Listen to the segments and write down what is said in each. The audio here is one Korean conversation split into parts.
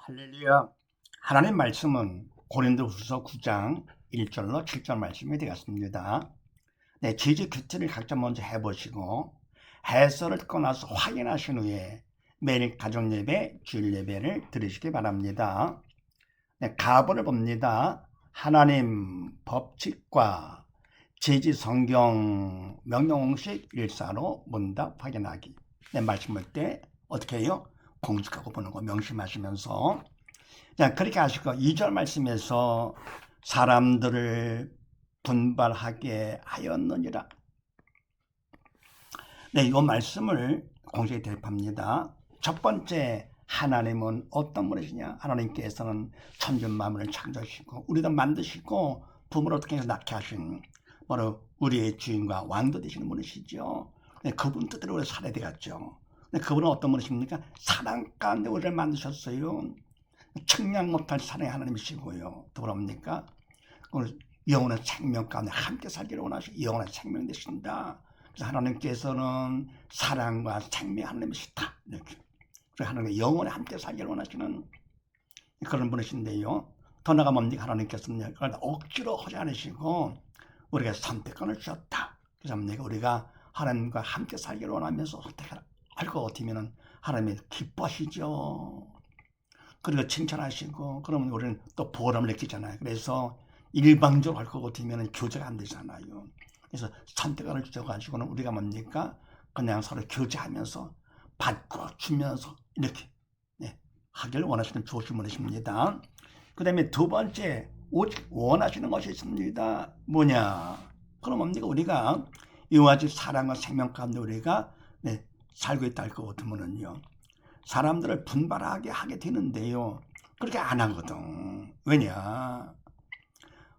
할렐루야. 하나님 말씀은 고린도후서 9장 1절로 7절 말씀이 되었습니다. 네, 지지 큐티를 각자 먼저 해보시고 해설을 듣고 나서 확인하신 후에 매일 가정 예배, 주일 예배를 드리시기 바랍니다. 네, 가본을 봅니다. 하나님 법칙과 지지 성경 명령공식 일사로 문답 확인하기. 네, 말씀 볼 때 어떻게 해요? 공식하고 보는 거 명심하시면서, 자, 그렇게 하시고 2절 말씀에서 사람들을 분발하게 하였느니라. 네, 이 말씀을 공식에 대입합니다. 첫 번째, 하나님은 어떤 분이시냐? 하나님께서는 천지 만물을 창조하시고 우리도 만드시고 부모를 어떻게 해서 낳게 하신 바로 우리의 주인과 왕도 되시는 분이시죠. 네, 그분 뜻대로 우리 살아야 되겠죠. 네, 그분은 어떤 분이십니까? 사랑 가운데 우리를 만드셨어요. 측량 못할 사랑의 하나님이시고요. 또 뭐랍니까? 영원한 생명 가운데 함께 살기를 원하시고 영원한 생명 되신다. 그래서 하나님께서는 사랑과 생명 하나님이시다. 이렇게. 그래서 하나님과 영원히 함께 살기를 원하시는 그런 분이신데요. 더 나아가 뭡니까? 하나님께서는 억지로 하지 않으시고 우리가 선택권을 주셨다. 그래서 우리가 하나님과 함께 살기를 원하면서 선택할 것 같으면 하나님이 기뻐하시죠. 그리고 칭찬하시고 그러면 우리는 또 보람을 느끼잖아요. 그래서 일방적으로 할 것 같으면 교제가 안 되잖아요. 그래서 선택권을 주셔가지고는 우리가 뭡니까? 그냥 서로 교제하면서 받고 주면서 이렇게 하기를 원하시는 좋으신 분이십니다. 그 다음에 두 번째, 오직 원하시는 것이 있습니다. 뭐냐? 그럼 뭡니까? 우리가 이와 같이 사랑과 생명 가운데 우리가 살고 있다 할 것 같으면요, 사람들을 분발하게 하게 되는데요, 그렇게 안 하거든. 왜냐?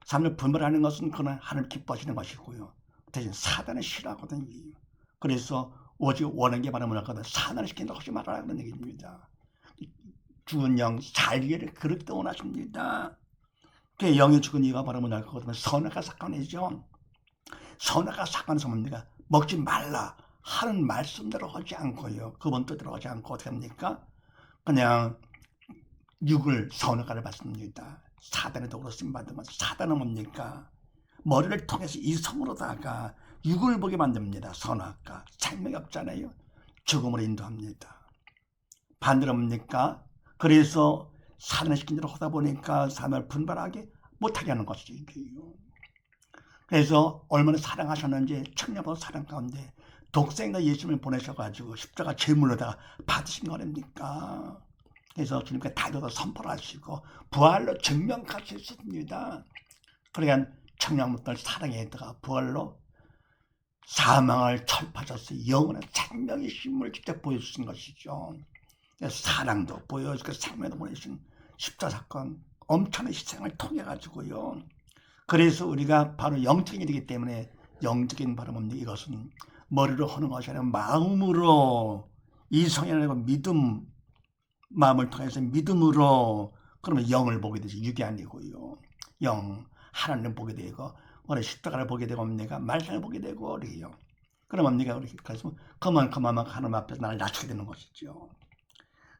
사람을 분발하는 것은 그는 하나님 기뻐하시는 것이고요, 대신 사단은 싫어하거든요. 그래서 오직 원하는 게 바라면 하거든 사단을 시킨다고 하지 말아라 그런 얘기입니다. 죽은 영 살기를 그렇게 원하십니다. 그 영이 죽은 이가 바라면 할 거거든요. 선악과 사건이죠. 선악과 사건에서 뭡니까? 먹지 말라 하는 말씀대로 하지 않고요, 그분 뜻대로 하지 않고 어떻게 합니까? 그냥 육을 선악과를 받습니다. 사단의 도구로 쓰임받은 것은, 사단은 뭡니까? 머리를 통해서 이성으로다가 육을 보게 만듭니다. 선악과 생명이 없잖아요. 죽음으로 인도합니다. 반대로 뭡니까? 그래서 사단을 시킨 대로 하다 보니까 사단을 분발하게 못하게 하는 것이죠. 그래서 얼마나 사랑하셨는지 청년보다 사랑 가운데 독생자 예수님을 보내셔가지고 십자가 제물로다가 받으신 거랍니까? 그래서 주님께 다이도도 선포를 하시고 부활로 증명하실 수 있습니다. 그러니까 청년부터 사랑에 들어가 부활로 사망을 철파하셔서 영원한 생명의 힘을 직접 보여주신 것이죠. 사랑도 보여주고 생명도 보여주신 십자가 사건, 엄청난 희생을 통해 가지고요. 그래서 우리가 바로 영적인 일이기 때문에, 영적인 바로 뭡니까? 이것은 머리로 하는 것이 아니라 마음으로, 이성이 아니고 믿음, 마음을 통해서 믿음으로, 그러면 영을 보게 되지 육이 아니고요. 영, 하나님을 보게 되고, 우리 십자가를 보게 되고, 뭡니까? 말씀을 보게 되고, 그래요. 그러면 뭡니까? 그래서 그만 하나님 앞에서 나를 낮추게 되는 것이죠.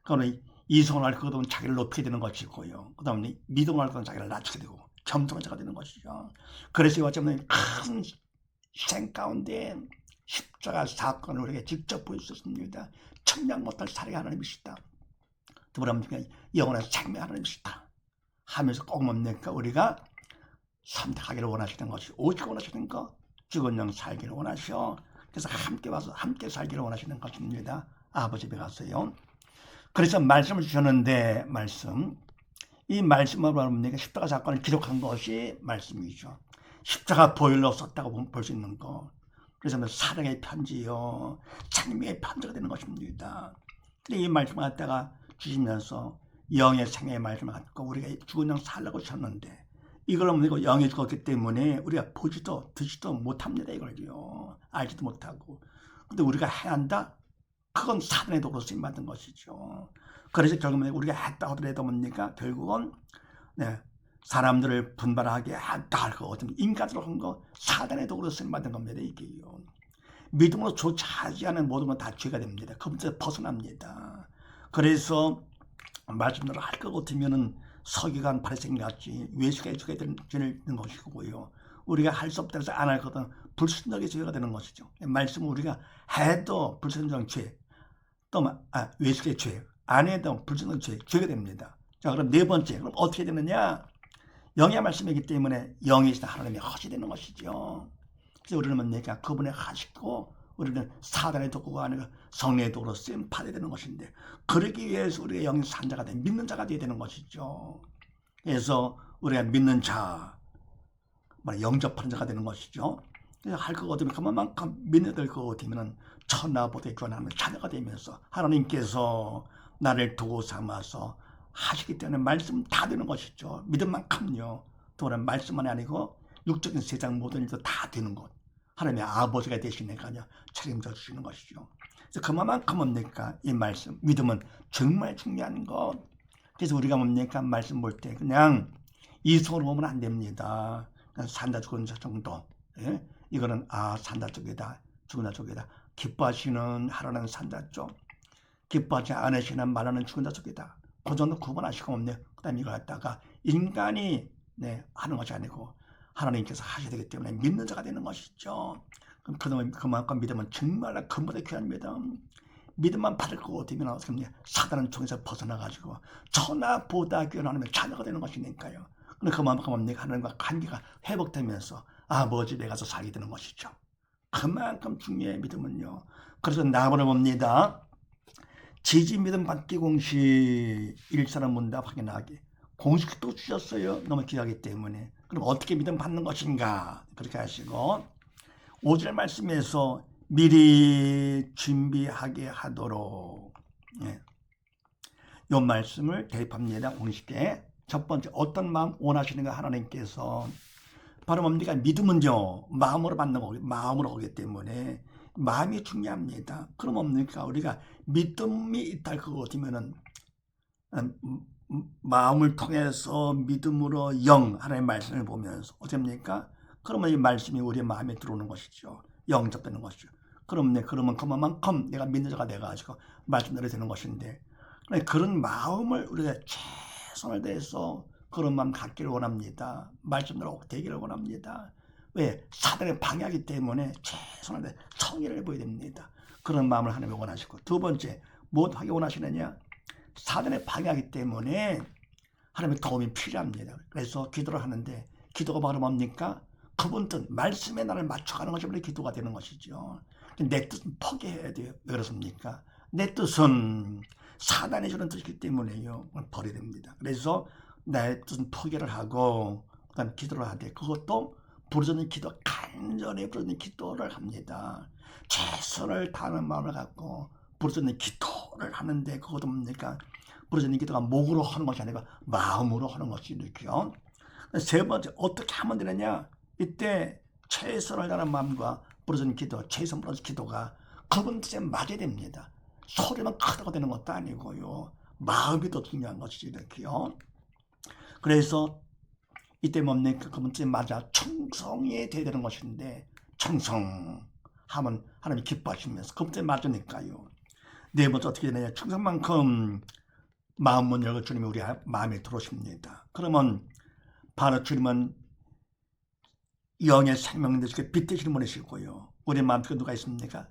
그러면 이성을 할 것은 자기를 높이게 되는 것이고요. 그 다음에 믿음을 할 것은 자기를 낮추게 되고 겸손자가 되는 것이죠. 그래서 어쩌면 큰 희생 가운데 십자가 사건을 우리에게 직접 보여주셨습니다. 청량 못할 사랑의 하나님이시다. 또 뭐랍니까? 영원한 생명 하나님이시다 하면서 꼭 뭡니까? 우리가 선택하기를 원하시는 것이, 오직 원하시는 것, 죽은 영 살기를 원하셔. 그래서 함께 와서 함께 살기를 원하시는 것입니다. 아버지 배 가서요. 그래서 말씀을 주셨는데, 이 말씀을 뭡니까? 십자가 사건을 기록한 것이 말씀이죠. 십자가 보혈로 썼다고 볼 수 있는 거. 그래서 사랑의 편지요, 생명의 편지가 되는 것입니다. 근데 이 말씀을 갖다가 주시면서 영의 생애의 말씀을 갖고 우리가 죽은 영 살라고 하셨는데, 이걸 뭡니까? 영이 죽었기 때문에 우리가 보지도 듣지도 못합니다. 이걸요, 알지도 못하고. 근데 우리가 해야 한다? 그건 사단의 도구로 쓰임받은 것이죠. 그래서 결국은 우리가 했다 하더라도 뭡니까? 결국은 사람들을 분발하게 했다 할 거, 어떤 인간으로 한 거, 사단의 도구로 쓰임받은 겁니다. 이게요. 믿음으로 조차하지 않은 모든 건 다 죄가 됩니다. 그분에서 벗어납니다. 그래서 말씀대로 할 것 같으면은 서기관 바리새인 같이 외식해 주게 되는 것이고요. 우리가 할 수 없다 해서 안 할 것은 불순종의 죄가 되는 것이죠. 말씀은 우리가 해도 불순종 죄, 또 외식의 죄, 안 해도 불순종 죄가 됩니다. 자, 그럼 네 번째, 그럼 어떻게 되느냐? 영의 말씀이기 때문에 영이신 하나님의 허시 되는 것이죠. 그래서 우리는 뭡니까? 그분의 하시고 우리는 사단의 도구가 아니라 성령의 도구로 쓰임 받아야 되는 것인데, 그러기 위해서 우리가 영의 산자가 돼 믿는 자가 되어야 되는 것이죠. 그래서 우리가 믿는 자, 영접하는 자가 되는 것이죠. 그래서 할 것 같으면 그만큼 믿어야 될 것 같으면 천하보다 귀한 자녀가 되면서 하나님께서 나를 도구 삼아서 하시기 때문에 말씀 다 되는 것이죠. 믿은 만큼요. 또는 말씀만이 아니고 육적인 세상 모든 일도 다 되는 것. 하나님의 아버지가 되시니까요. 책임져 주시는 것이죠. 그래서 그만큼 뭡니까? 이 말씀, 믿음은 정말 중요한 것. 그래서 우리가 뭡니까? 말씀 볼 때 그냥 이성으로 보면 안 됩니다. 그냥 산다 죽은 자 정도. 예? 이거는 산다 쪽이다. 죽은 자 쪽이다. 기뻐하시는 하나는 산다 쪽. 기뻐하지 않으시는 말하는 죽은 자 쪽이다. 그 정도 구분하시고 없네요. 그 다음에 이걸 갖다가 인간이 하는 것이 아니고 하나님께서 하셔야 되기 때문에 믿는 자가 되는 것이죠. 그럼 그만큼 믿으면 정말 근본의 귀한 믿음. 믿음만 받을 것 같으면 어떻게 합니까? 사단은 종에서 벗어나가지고 천하보다 귀한 하나님의 자녀가 되는 것이니까요. 근데 그만큼 하나님과 관계가 회복되면서 아버지 내 가서 살게 되는 것이죠. 그만큼 중요해 믿음은요. 그래서 나무를 봅니다. 지지 믿음 받기 공식 일사람 문답 확인하기. 공식 또 주셨어요. 너무 귀하기 때문에. 그럼 어떻게 믿음 받는 것인가? 그렇게 하시고 5절 말씀에서 미리 준비하게 하도록. 이 말씀을 대입합니다. 공식에 첫 번째 어떤 마음 원하시는가 하나님께서 바로 뭡니까? 믿음은요 마음으로 받는 거고 마음으로 오기 때문에 마음이 중요합니다. 그럼 뭡니까? 우리가 믿음이 있다 그거 같으면은 마음을 통해서 믿음으로 하나님의 말씀을 보면서 어떻습니까? 그러면 이 말씀이 우리의 마음에 들어오는 것이죠. 영접되는 것이죠. 그러면 그만큼 내가 믿는 자가 돼가지고 말씀대로 되는 것인데 그런 마음을 우리가 최선을 다해서 그런 마음 갖기를 원합니다. 말씀대로 되기를 원합니다. 왜? 사단의 방해하기 때문에 최선을 다해 성의를 보여야 됩니다. 그런 마음을 하나님이 원하시고 두 번째 무엇 하기 원하시느냐? 사단의 방해하기 때문에 하나님의 도움이 필요합니다. 그래서 기도를 하는데 기도가 바로 뭡니까? 그분 뜻, 말씀에 나를 맞춰가는 것이 우리 기도가 되는 것이죠. 내 뜻은 포기해야 돼요. 왜 그렇습니까? 내 뜻은 사단이 주는 뜻이기 때문에요. 버려야 됩니다. 그래서 내 뜻은 포기를 하고 그다음 기도를 하되 그것도 부르짖는 기도, 간절히 부르짖는 기도를 합니다. 최선을 다하는 마음을 갖고 부르짖는 기도를 하는데 그것도 뭡니까? 부르짖는 기도가 목으로 하는 것이 아니고 마음으로 하는 것이니까요. 세 번째 어떻게 하면 되느냐? 이때 최선을 다하는 마음과 부르짖는 기도, 최선 부르짖는 기도가 그분 뜻에 맞아야 됩니다. 소리만 크다고 되는 것도 아니고요. 마음이 더 중요한 것이죠. 이렇게요. 그래서 이때 뭡니까? 그분 뜻에 맞아 충성이 돼야 되는 것인데 충성하면 하나님이 기뻐하시면서 그분 뜻에 맞으니까요. 네 번째 어떻게 되느냐? 충성만큼 마음 문 열고 주님이 우리 마음에 들어오십니다. 그러면 바로 주님은 영의 생명 되시게 빛 되시는 분이시고요. 우리 마음속에 누가 있습니까?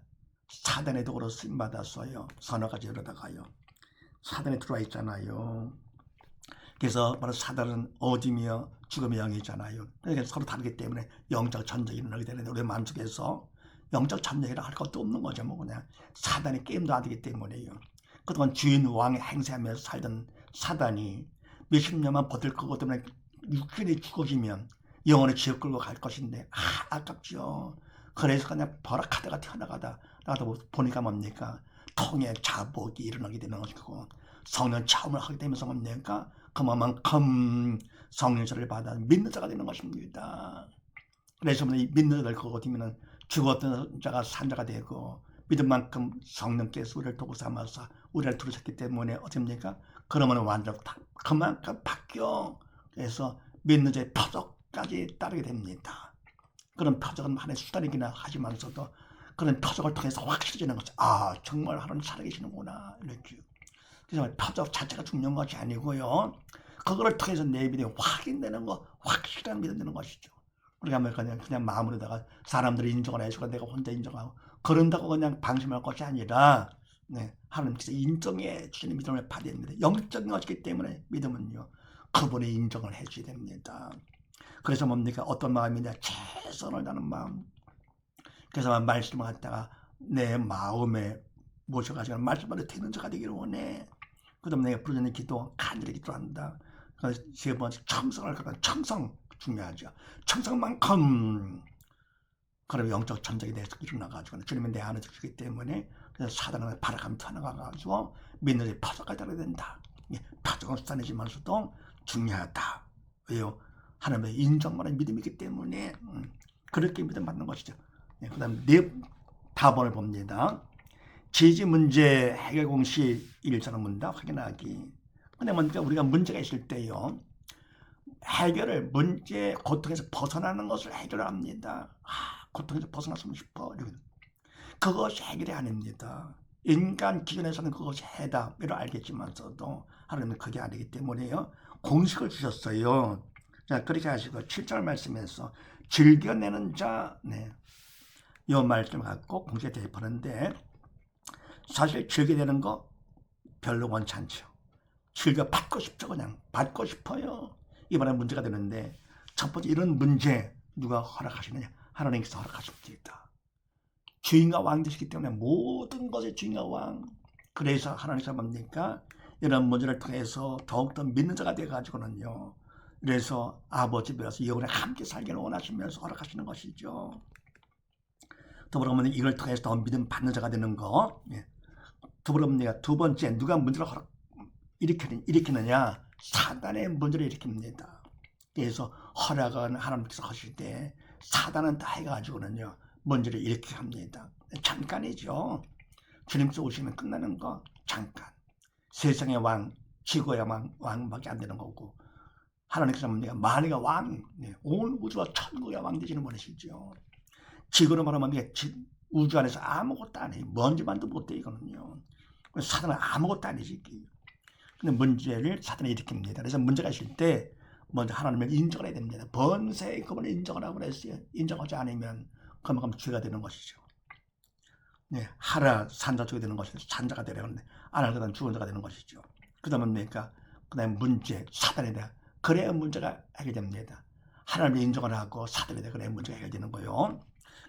사단의 도구로 쓰임받았어요. 서너 가지 이러다가요. 사단이 들어와 있잖아요. 그래서 바로 사단은 어둠이요 죽음의 영이잖아요. 그러니까 서로 다르기 때문에 영적 전쟁이 일어나게 되는데 우리 마음속에서 영적 전쟁이라 할 것도 없는 거죠. 뭐 그냥 사단이 게임도 안 되기 때문에요. 그동안 주인 왕 행세하면서 살던 사단이 몇십 년만 버틸 거고 때문에 육신이 죽어지면 영원히 지옥 끌고 갈 것인데 아깝죠. 그래서 그냥 버럭하다가 튀어나가다 나도 보니까 뭡니까? 통에 자복이 일어나게 되는 것이고 성령 체험을 하게 되면서 뭡니까? 그만큼 성령처를 받아 믿는 자가 되는 것입니다. 그래서 믿는 자가 될 것 같으면 죽었던 자가 산 자가 되고 믿은 만큼 성령께서 우리를 도구 삼아서 우리를 들으셨기 때문에 어떻습니까? 그러면 완전 그만큼 바뀌어. 그래서 믿는 자의 표적까지 따르게 됩니다. 그런 표적은 하나의 수단이기나 하지만서도 그런 표적을 통해서 확실해지는 거죠. 정말 하나님 살아계시는구나. 이렇게. 그래서 표적 자체가 중요한 것이 아니고요. 그거를 통해서 내 믿음이 확인되는 거, 확실한 믿음 되는 것이죠. 우리가 뭐 그냥 마음으로다가 사람들이 인정을 해주고 내가 혼자 인정하고 그런다고 그냥 방심할 것이 아니라 하나님께서 인정해 주시는 믿음을 받아야 됩니다. 영적인 것이기 때문에 믿음은요. 그분이 인정을 해줘야 됩니다. 그래서 뭡니까? 어떤 마음이냐? 최선을 다하는 마음. 그래서 말씀을 갖다가 내 마음에 모셔가지고 말씀으로 되는 자가 되기를 원해. 그 다음에 내가 부르짖는 기도, 간절히 기도한다. 그래서 세 번째 청성을 갖다 청성 중요하죠. 청성만큼 그럼 영적 전쟁이 내서 일어나가지고 주님은 내 안에 주기 때문에 그래서 사단을 바라가면 튀어나가가지고 믿는 파도가 되어야 된다. 파도가 쏟아내지만서도 중요하다. 왜요? 하나님의 인정만한 믿음이기 때문에 그렇게 믿음 받는 것이죠. 그 다음 네 답을 봅니다. 지지 문제 해결 공식 1차는 문다 확인하기. 근데 먼저 우리가 문제가 있을 때요. 해결을 문제 고통에서 벗어나는 것을 해결합니다. 고통에서 벗어났으면 싶어. 그것이 해결이 아닙니다. 인간 기준에서는 그것이 해답이라고 알겠지만서도 하나님은 그게 아니기 때문에요. 공식을 주셨어요. 자, 그렇게 하시고 7절 말씀에서 즐겨내는 자, 이 말씀을 갖고 공식에 대입하는데 사실 즐겨내는 거 별로 원치 않죠. 즐겨 받고 싶죠. 그냥 받고 싶어요. 이번에 문제가 되는데 첫 번째 이런 문제 누가 허락하시느냐? 하나님께서 허락하십니다. 주인과 왕 되시기 때문에 모든 것의 주인과 왕. 그래서 하나님께서 뭡니까? 이런 문제를 통해서 더욱더 믿는 자가 되어가지고는요. 그래서 아버지 배워서 영원히 함께 살기를 원하시면서 허락하시는 것이죠. 더불어 보면 이걸 통해서 더 믿음 받는 자가 되는 거. 더불어 보면 두 번째 누가 문제를 일으키느냐? 사단의 문제를 일으킵니다. 그래서 허락은 하나님께서 하실 때 사단은 다 해가지고는요 문제를 일으키게 합니다. 잠깐이죠. 주님께서 오시면 끝나는 거 잠깐. 세상의 왕, 지구의 왕밖에 안 되는 거고 하나님께서 뭡니까? 만유의 왕, 온 우주와 천국의 왕 되시는 분이시죠. 지구로 말하면 우주 안에서 아무것도 안 해요. 먼지만도 못 돼 이거는요. 사단은 아무것도 아니지. 근데 문제를 사단이 일으킵니다. 그래서 문제가 있을 때 먼저 하나님을 인정을 해야 됩니다. 번세에 그분을 인정을 하고 그랬어요. 인정하지 않으면 그만큼 죄가 되는 것이죠. 하라 산자 쪽이 되는 것이죠. 산자가 되려는데 안 하려면 죽은 자가 되는 것이죠. 그 다음에 뭡니까? 그 다음에 문제, 사단에 대한 그래야 문제가 해결됩니다. 하나님을 인정을 하고 사단에 대한 그래야 문제가 해결되는 거예요.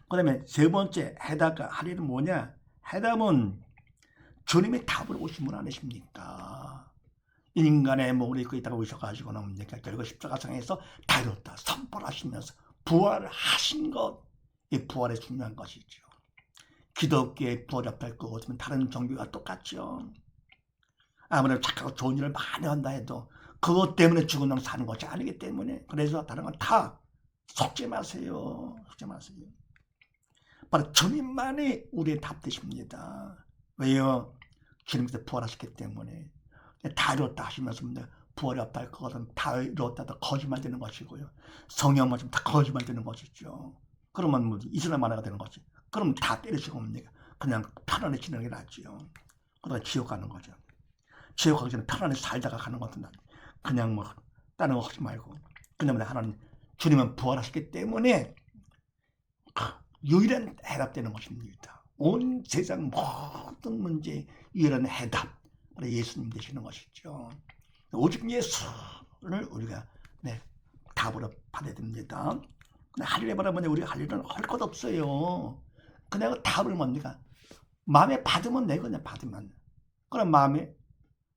그 다음에 세 번째 해답과 할 일은 뭐냐? 해답은 주님의 답을 오신 분 아니십니까? 인간의 몸을 입고 있다가 오셔가지고는 뭡니까? 결국 십자가상에서 다 이뤘다 선포를 하시면서 부활을 하신 것, 이 부활이 중요한 것이죠. 기독교의 부활이 없을 것 같으면 다른 종교가 똑같죠. 아무래도 착하고 좋은 일을 많이 한다 해도 그것 때문에 죽은 놈 사는 것이 아니기 때문에 그래서 다른 건 다 속지 마세요. 속지 마세요. 바로 주님만이 우리의 답 되십니다. 왜요? 주님께서 부활하셨기 때문에 다 이뤘다 하시면서 부활이 없다 할 것은 다 이뤘다 다 거짓말 되는 것이고요. 성령 말씀 다 거짓말 되는 것이죠. 그러면 뭐 이스라엘 만화가 되는 거지. 그럼 다 때리시고 뭡니까? 그냥 편안히 지내는 게 낫지요. 그러다 지옥 가는 거죠. 지옥 가기 전에 편안히 살다가 가는 것도 낫지. 그냥 뭐 다른 거 하지 말고 그냥 하나님 주님은 부활하셨기 때문에 유일한 해답되는 것입니다. 온 세상 모든 문제의 유일한 해답 예수님 되시는 것이죠. 오직 예수를 우리가 답으로 받아야 됩니다. 할 일에 바라보니 우리가 할 일은 할 것 없어요. 그냥 답을 뭡니까? 마음에 받으면 내 그냥 받으면. 그럼 마음에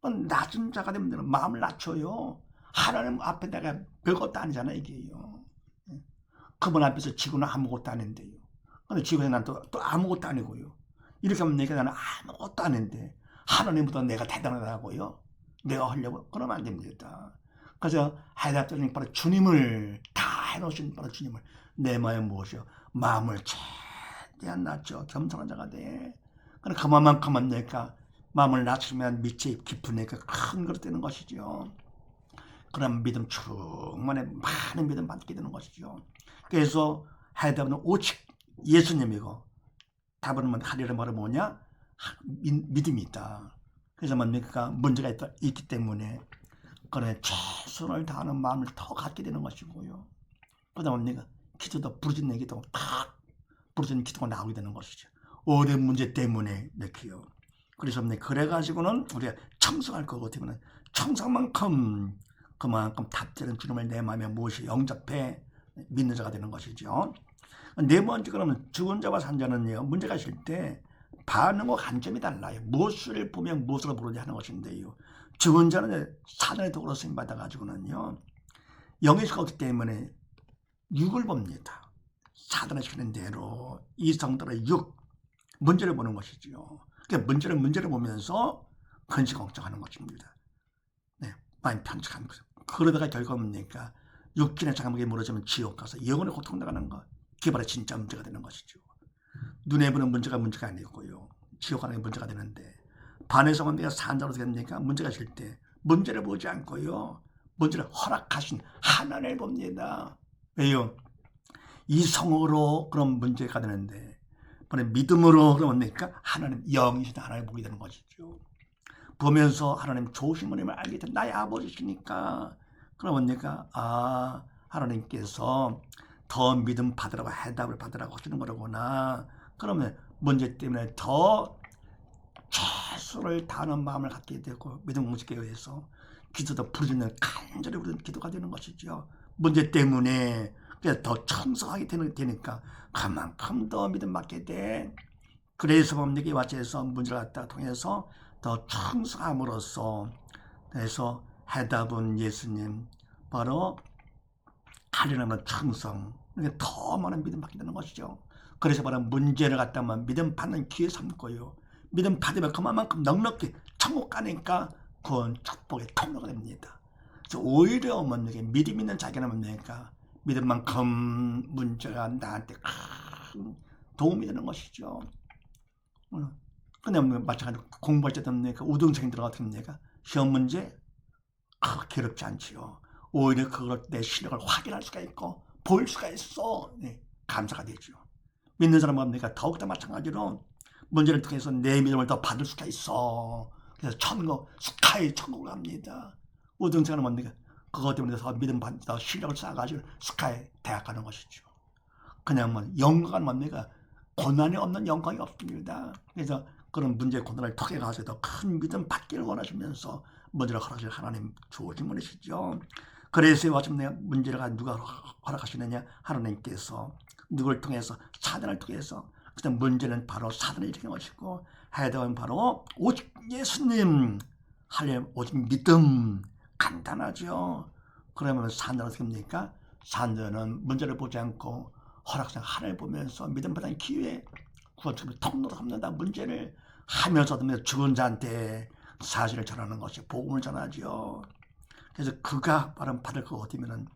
낮은 자가 되면 마음을 낮춰요. 하나님 앞에 내가 별것도 아니잖아 이게요. 그분 앞에서 지구는 아무것도 아닌데요. 근데 지구에서 난 또 아무것도 아니고요. 이렇게 하면 내가 나는 아무것도 아닌데 하나님보다 내가 대단하다고요. 내가 하려고 그러면 안 됩니다. 그래서 해답자는 바로 주님을 다 해놓으신 바로 주님을 내 마음에 모셔 마음을 최대한 낮춰 겸손한 자가 돼. 그만큼만 내가 마음을 낮추면 밑이 깊으니까 큰 그릇 되는 것이죠. 그럼 믿음 충만해 많은 믿음 받게 되는 것이죠. 그래서 해답은 오직 예수님이고 답은 하려는 말은 뭐냐? 믿음이 있다. 그래서 뭡니까? 문제가 있기 때문에 그래 최선을 다하는 마음을 더 갖게 되는 것이고요. 그다음 뭡니까? 기도도 부르짖는 기도 딱 부르짖는 기도가 나오게 되는 것이죠. 어려운 문제 때문에 이렇게요. 그래서 그래가지고는 우리가 청성할 거고 되면 청성만큼 그만큼 답되는 주님을 내 마음에 무엇이 영접해 믿는 자가 되는 것이죠. 네 번째 그러면 죽은 자와 산 자는요, 문제가 있을 때 반응과 관점이 달라요. 무엇을 보면 무엇으로 부르냐 하는 것인데요. 죽은 자는 사단의 도구로 쓰임 받아가지고는요, 영의 수가 없기 때문에 육을 봅니다. 사단의 시키는 대로 이성들의 육, 문제를 보는 것이죠. 그러니까 문제를 보면서 근심 걱정하는 것입니다. 네, 많이 편측하는 거죠. 그러다가 결과 뭡니까? 육신의 장막에 무너지면 지옥 가서 영혼의 고통당하는 것, 그게 바로 진짜 문제가 되는 것이죠. 눈에 보는 문제가 아니고요. 지옥 가는 게 문제가 되는데, 반에서 내가 산자로 되니까 문제가 있을 때 문제를 보지 않고요, 문제를 허락하신 하나님을 봅니다. 왜요? 이성으로 그런 문제가 되는데, 믿음으로 그러니까 하나님 영이신 하나님 보게 되는 것이죠. 보면서 하나님 좋으신 분임을 알게 된 나의 아버지시니까, 그러면 내가 하나님께서 더 믿음 받으라고 해답을 받으라고 하시는 거라구나. 그러면 문제 때문에 더 최선을 다하는 마음을 갖게 되고 믿음 공식에 의해서 기도도 부르짖는 간절히 부르는 기도가 되는 것이죠. 문제 때문에 그래서 더 청성하게 되니까 그만큼 더 믿음 받게 돼. 그래서 뭡니까? 와치에서 문제를 갖다 통해서 더 청성함으로써 그래서 해답은 예수님, 바로 하려는 청성, 더 많은 믿음 받게 되는 것이죠. 그래서 바로 문제를 갖다만 믿음 받는 기회 삼고요, 믿음 받으면 그만큼 넉넉히 천국 가니까 그건 축복의 통로가 됩니다. 그래서 오히려 뭡니까? 믿음 있는 자기는 뭡니까? 믿음만큼 문제가 나한테 큰 도움이 되는 것이죠. 근데 마찬가지로 공부할 때도 뭡니까? 우등생이 들어가도 뭡니까? 시험 문제 괴롭지 않지요. 오히려 그걸 내 실력을 확인할 수가 있고 볼 수가 있어. 네, 감사가 되죠. 믿는 사람은 뭡니까? 더욱더 마찬가지로 문제를 통해서 내 믿음을 더 받을 수가 있어. 그래서 스카이 천국을 갑니다. 우등생은 뭡니까? 그것 때문에 더 믿음 받다 실력을 쌓아가지고 스카이 대학 가는 것이죠. 그냥 영광은 뭡니까? 고난이 없는 영광이 없습니다. 그래서 그런 문제 고난을 통해 가서 더 큰 믿음 받기를 원하시면서 문제를 허락하실 하나님 좋으신 분이시죠. 그래서 마침내 문제를 누가 허락하시느냐? 하나님께서. 누구를 통해서? 사단을 통해서. 그래서 문제는 바로 사단이 일으킨 것이고 해답은 바로 오직 예수님, 하려면 오직 믿음. 간단하죠. 그러면 산자는 어떻게 합니까? 산자는 문제를 보지 않고 허락상 하나님을 보면서 믿음 받는 기회, 구원처럼 통로로 삼는다. 문제를 하면서도 죽은 자한테 사실을 전하는 것이 복음을 전하죠. 그래서 그가 받을 거 어디면은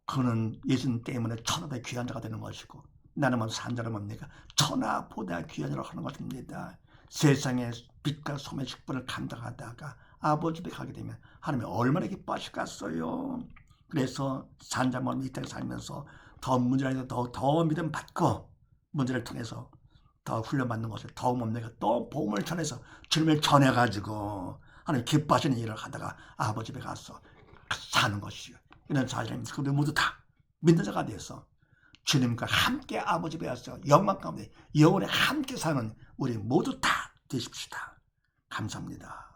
그는 예수님 때문에 천하보다 귀한 자가 되는 것이고, 나는 산자는 뭡니까? 천하보다 귀한 자라고 하는 것입니다. 세상의 빛과 소금의 직분을 감당하다가 아버지 집에 가게 되면 하나님이 얼마나 기뻐하실까요? 그래서 산자만 이 땅에 살면서 더 문제를 더 믿음 받고 문제를 통해서 더 훈련받는 것을 더욱 뭡니까? 또 복음을 전해서 주님을 전해가지고 하나님 기뻐하시는 일을 하다가 아버지 집에 가서 사는 것이요. 이런 사실을 우리 모두 다 믿는 자가 되어서 주님과 함께 아버지 집에 가서 영광 가운데 영원히 함께 사는 우리 모두 다 되십시다. 감사합니다.